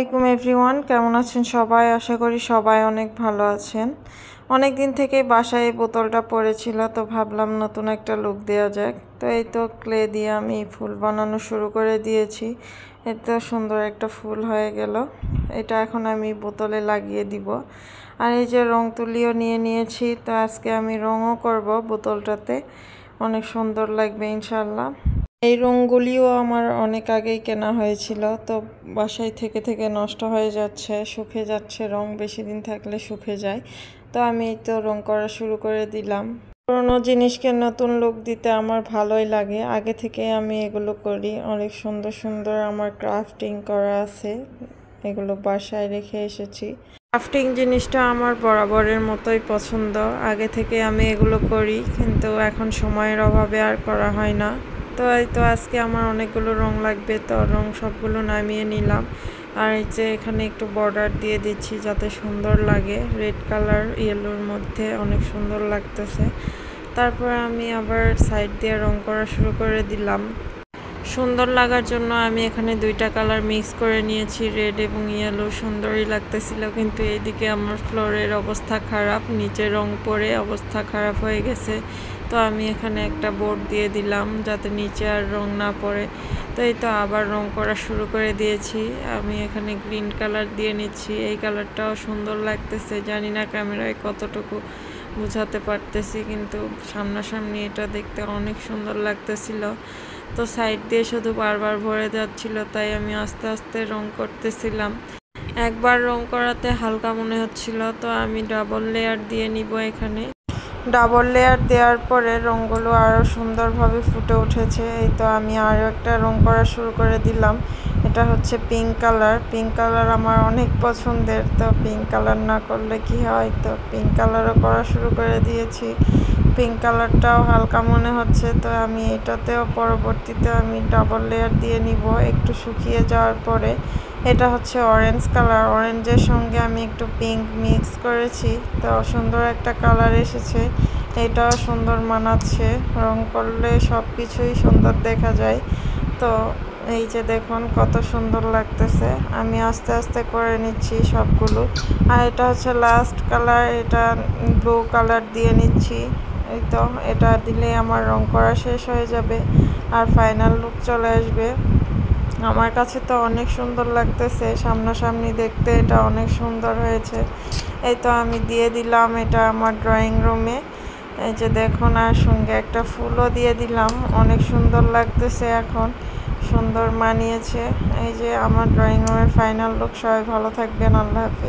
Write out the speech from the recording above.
আসসালামু আলাইকুম এভরিওয়ান, কেমন আছেন সবাই? আশা করি সবাই অনেক ভালো আছেন। অনেক দিন থেকে বাসায় এই বোতলটা পড়েছিল, তো ভাবলাম নতুন একটা লুক দেওয়া যাক। তো এই তো ক্লে দিয়ে আমি ফুল বানানো শুরু করে দিয়েছি। এত সুন্দর একটা ফুল হয়ে গেল। এটা এখন আমি বোতলে লাগিয়ে দিব। আর এই যে রং তুলিও নিয়ে নিয়েছি, তো আজকে আমি রঙও করব বোতলটাতে। অনেক সুন্দর লাগবে ইনশাল্লাহ। এই রঙগুলিও আমার অনেক আগেই কেনা হয়েছিল, তো বাসায় থেকে থেকে নষ্ট হয়ে যাচ্ছে, শুকিয়ে যাচ্ছে। রং বেশি দিন থাকলে শুকিয়ে যায়। তো আমি এই তো রং করা শুরু করে দিলাম। পুরোনো জিনিসকে নতুন লুক দিতে আমার ভালোই লাগে। আগে থেকে আমি এগুলো করি। অনেক সুন্দর সুন্দর আমার ক্রাফটিং করা আছে, এগুলো বাসায় রেখে এসেছি। ক্রাফটিং জিনিসটা আমার বরাবরের মতোই পছন্দ। আগে থেকে আমি এগুলো করি, কিন্তু এখন সময়ের অভাবে আর করা হয় না। তো এই তো আজকে আমার অনেকগুলো রং লাগবে, তো রং সবগুলো নামিয়ে নিলাম। আর এই যে এখানে একটু বর্ডার দিয়ে দিচ্ছি যাতে সুন্দর লাগে। রেড কালার ইয়েলোর মধ্যে অনেক সুন্দর লাগতেছে। তারপর আমি আবার সাইড দিয়ে রং করা শুরু করে দিলাম। সুন্দর লাগার জন্য আমি এখানে দুইটা কালার মিক্স করে নিয়েছি, রেড এবং ইয়েলো। সুন্দরই লাগতেছিল, কিন্তু এইদিকে আমার ফ্লোরের অবস্থা খারাপ, নিচে রং পড়ে অবস্থা খারাপ হয়ে গেছে। তো আমি এখানে একটা বোর্ড দিয়ে দিলাম যাতে নিচে আর রং না পড়ে। তো এই তো আবার রং করা শুরু করে দিয়েছি। আমি এখানে গ্রিন কালার দিয়ে নিচ্ছি। এই কালারটাও সুন্দর লাগতেছে, জানি না ক্যামেরায় কতটুকু বোঝাতে পারতেছি, কিন্তু সামনাসামনি এটা দেখতে অনেক সুন্দর লাগতেছিল। তো সাইড দিয়ে শুধু বারবার ভরে যাচ্ছিল, তাই আমি আস্তে আস্তে রং করতেছিলাম। একবার রং করাতে হালকা মনে হচ্ছিল, তো আমি ডাবল লেয়ার দিয়ে নিব। এখানে ডাবল লেয়ার দেওয়ার পরে রঙগুলো আরও সুন্দরভাবে ফুটে উঠেছে। এই তো আমি আরও একটা রং করা শুরু করে দিলাম। এটা হচ্ছে পিঙ্ক কালার। পিঙ্ক কালার আমার অনেক পছন্দের, তো পিঙ্ক কালার না করলে কি হয়, তো পিঙ্ক কালারও করা শুরু করে দিয়েছি। পিঙ্ক কালারটাও হালকা মনে হচ্ছে, তো আমি এটাতেও পরবর্তীতে আমি ডাবল লেয়ার দিয়ে নিব একটু শুকিয়ে যাওয়ার পরে। এটা হচ্ছে অরেঞ্জ কালার। অরেঞ্জের সঙ্গে আমি একটু পিঙ্ক মিক্স করেছি, তো সুন্দর একটা কালার এসেছে। এটাও সুন্দর মানাচ্ছে, রং করলে সব কিছুই সুন্দর দেখা যায়। তো এই যে দেখুন কত সুন্দর লাগতেছে। আমি আস্তে আস্তে করে নিচ্ছি সবগুলো। আর এটা হচ্ছে লাস্ট কালার, এটা ব্লু কালার দিয়ে নিচ্ছি। এই তো এটা দিলে আমার রং করা শেষ হয়ে যাবে আর ফাইনাল লুক চলে আসবে। আমার কাছে তো অনেক সুন্দর লাগতেছে, সামনাসামনি দেখতে এটা অনেক সুন্দর হয়েছে। এই তো আমি দিয়ে দিলাম এটা আমার ড্রয়িং রুমে। এই যে দেখুন, আর সঙ্গে একটা ফুলও দিয়ে দিলাম। অনেক সুন্দর লাগতেছে, এখন সুন্দর মানিয়েছে। এই যে আমার ড্রয়িং রুমের ফাইনাল লুক। সবাই ভালো থাকবেন, আল্লাহ হাফেজ।